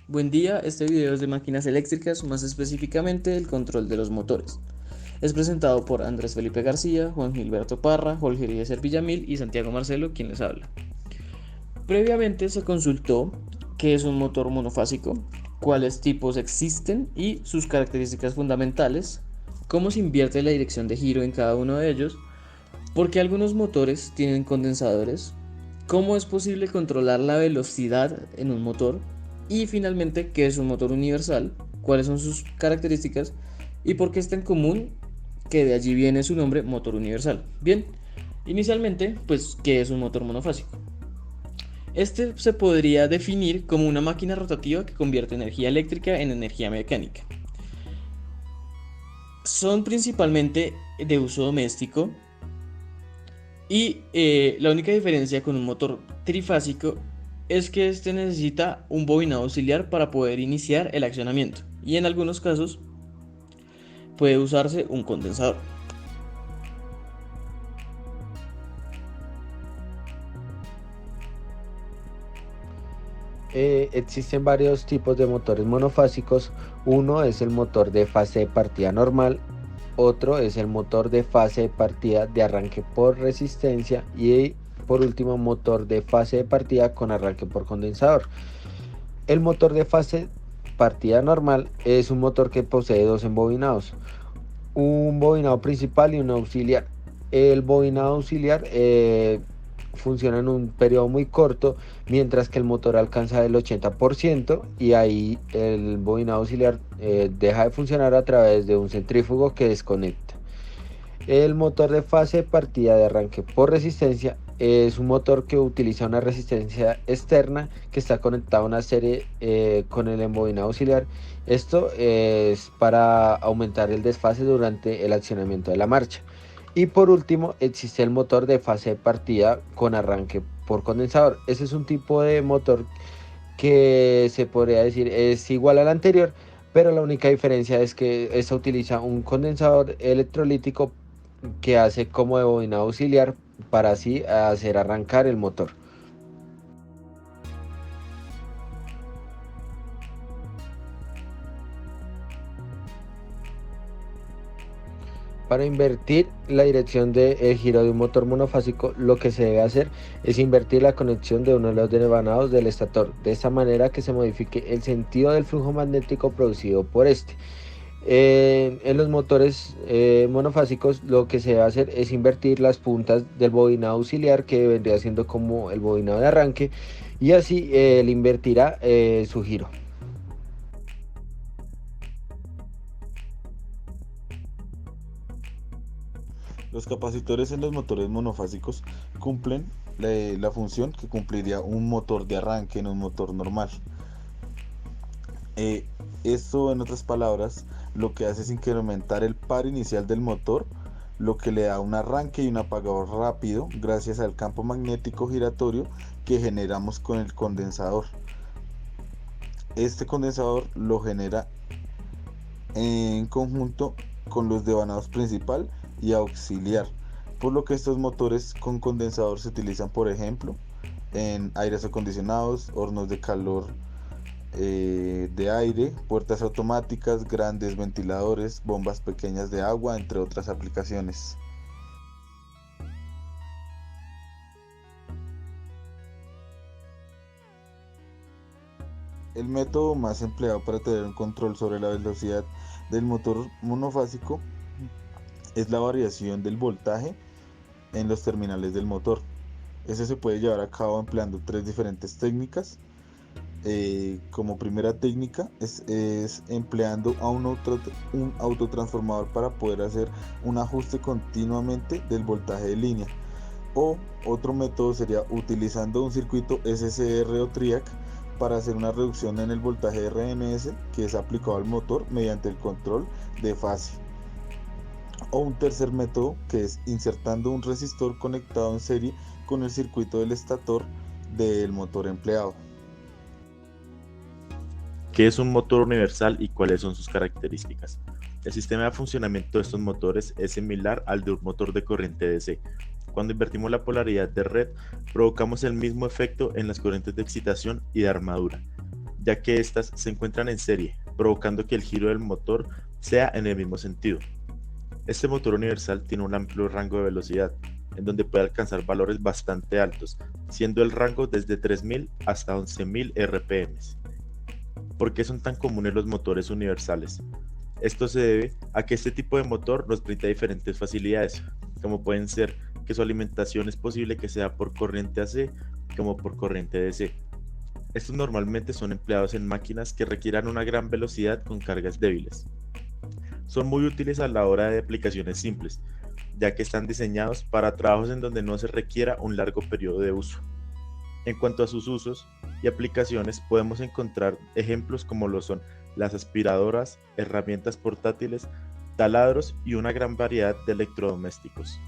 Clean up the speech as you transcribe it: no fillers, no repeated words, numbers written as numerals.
Buen día, este video es de máquinas eléctricas, más específicamente el control de los motores. Es presentado por Andrés Felipe García, Juan Gilberto Parra, Jorge Eliezer Villamil y Santiago Marcelo, quien les habla. Previamente se consultó qué es un motor monofásico, cuáles tipos existen y sus características fundamentales, cómo se invierte la dirección de giro en cada uno de ellos, por qué algunos motores tienen condensadores, cómo es posible controlar la velocidad en un motor y finalmente qué es un motor universal, cuáles son sus características y por qué es tan común que de allí viene su nombre motor universal. Bien, inicialmente, pues, ¿qué es un motor monofásico? Este se podría definir como una máquina rotativa que convierte energía eléctrica en energía mecánica. Son principalmente de uso doméstico y la única diferencia con un motor trifásico es que este necesita un bobinado auxiliar para poder iniciar el accionamiento y en algunos casos puede usarse un condensador. Existen varios tipos de motores monofásicos. Uno es el motor de fase de partida normal, otro es el motor de fase de partida de arranque por resistencia y por último motor de fase de partida con arranque por condensador. El motor de fase partida normal es un motor que posee dos embobinados, un bobinado principal y un auxiliar. El bobinado auxiliar funciona en un periodo muy corto, mientras que el motor alcanza el 80% y ahí el bobinado auxiliar deja de funcionar a través de un centrífugo que desconecta. El motor de fase de partida de arranque por resistencia es un motor que utiliza una resistencia externa que está conectada a una serie con el embobinado auxiliar. Esto es para aumentar el desfase durante el accionamiento de la marcha. Y por último existe el motor de fase de partida con arranque por condensador. Ese es un tipo de motor que se podría decir es igual al anterior, pero la única diferencia es que esta utiliza un condensador electrolítico que hace como de bobina auxiliar para así hacer arrancar el motor. Para invertir la dirección del giro de un motor monofásico, lo que se debe hacer es invertir la conexión de uno de los devanados del estator, de esta manera que se modifique el sentido del flujo magnético producido por este. En los motores monofásicos lo que se debe hacer es invertir las puntas del bobinado auxiliar, que vendría siendo como el bobinado de arranque, y así él invertirá su giro. Los capacitores en los motores monofásicos cumplen la función que cumpliría un motor de arranque en un motor normal. Eh, Esto, en otras palabras, lo que hace es incrementar el par inicial del motor, lo que le da un arranque y un apagador rápido gracias al campo magnético giratorio que generamos con el condensador. Este condensador lo genera en conjunto con los devanados principal y auxiliar, por lo que estos motores con condensador se utilizan, por ejemplo, en aires acondicionados, hornos de calor de aire, puertas automáticas, grandes ventiladores, bombas pequeñas de agua, entre otras aplicaciones. El método más empleado para tener un control sobre la velocidad del motor monofásico es la variación del voltaje en los terminales del motor. Este se puede llevar a cabo empleando tres diferentes técnicas. Como primera técnica es empleando a un autotransformador para poder hacer un ajuste continuamente del voltaje de línea. O otro método sería utilizando un circuito SCR o TRIAC para hacer una reducción en el voltaje de RMS que es aplicado al motor mediante el control de fase. O un tercer método que es insertando un resistor conectado en serie con el circuito del estator del motor empleado. ¿Qué es un motor universal y cuáles son sus características? El sistema de funcionamiento de estos motores es similar al de un motor de corriente DC. Cuando invertimos la polaridad de red, provocamos el mismo efecto en las corrientes de excitación y de armadura, ya que éstas se encuentran en serie, provocando que el giro del motor sea en el mismo sentido. Este motor universal tiene un amplio rango de velocidad, en donde puede alcanzar valores bastante altos, siendo el rango desde 3000 hasta 11000 RPM. ¿Por qué son tan comunes los motores universales? Esto se debe a que este tipo de motor nos brinda diferentes facilidades, como pueden ser que su alimentación es posible que sea por corriente AC como por corriente DC. Estos normalmente son empleados en máquinas que requieran una gran velocidad con cargas débiles. Son muy útiles a la hora de aplicaciones simples, ya que están diseñados para trabajos en donde no se requiera un largo periodo de uso. En cuanto a sus usos y aplicaciones, podemos encontrar ejemplos como lo son las aspiradoras, herramientas portátiles, taladros y una gran variedad de electrodomésticos.